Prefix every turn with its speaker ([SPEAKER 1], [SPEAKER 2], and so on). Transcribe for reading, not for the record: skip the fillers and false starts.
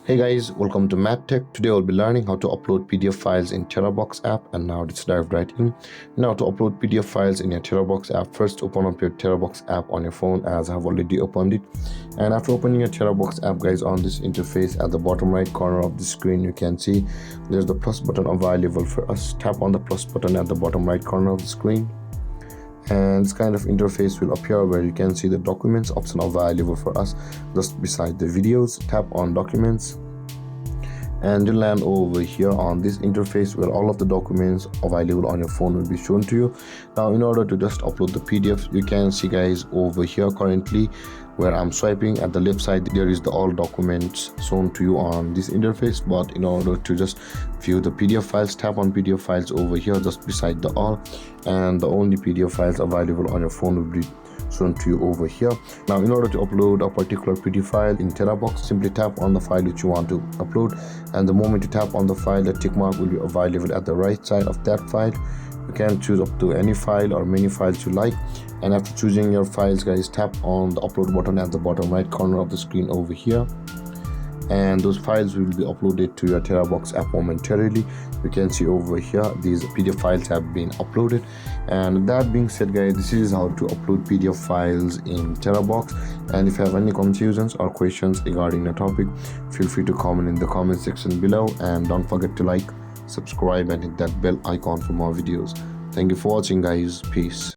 [SPEAKER 1] Hey guys, welcome to MadTech. Today we'll be learning how to upload PDF files in Terabox app, and now let's dive right in. Now to upload PDF files in your Terabox app, first open up your Terabox app on your phone as I've already opened it. And after opening your Terabox app guys, on this interface at the bottom right corner of the screen you can see there's the plus button available for us. Tap on the plus button at the bottom right corner of the screen, and this kind of interface will appear where you can see the documents option available for us just beside the videos. Tap on documents and you'll land over here on this interface where all of the documents available on your phone will be shown to you. Now in order to just upload the PDF, you can see guys over here currently where I'm swiping at the left side, there is the all documents shown to you on this interface. But in order to just view the PDF files, tap on PDF files over here just beside the all, and the only PDF files available on your phone will be shown to you over here. Now in order to upload a particular PDF file in Terabox, simply tap on the file which you want to upload, and the moment you tap on the file, a tick mark will be available at the right side of that file. You can choose up to any file or many files you like, and after choosing your files guys, tap on the upload button at the bottom right corner of the screen over here, and those files will be uploaded to your Terabox app momentarily. You can see over here these PDF files have been uploaded. And that being said guys, this is how to upload PDF files in Terabox. And if you have any confusions or questions regarding the topic, feel free to comment in the comment section below, and don't forget to like, subscribe and hit that bell icon for more videos. Thank you for watching guys. Peace.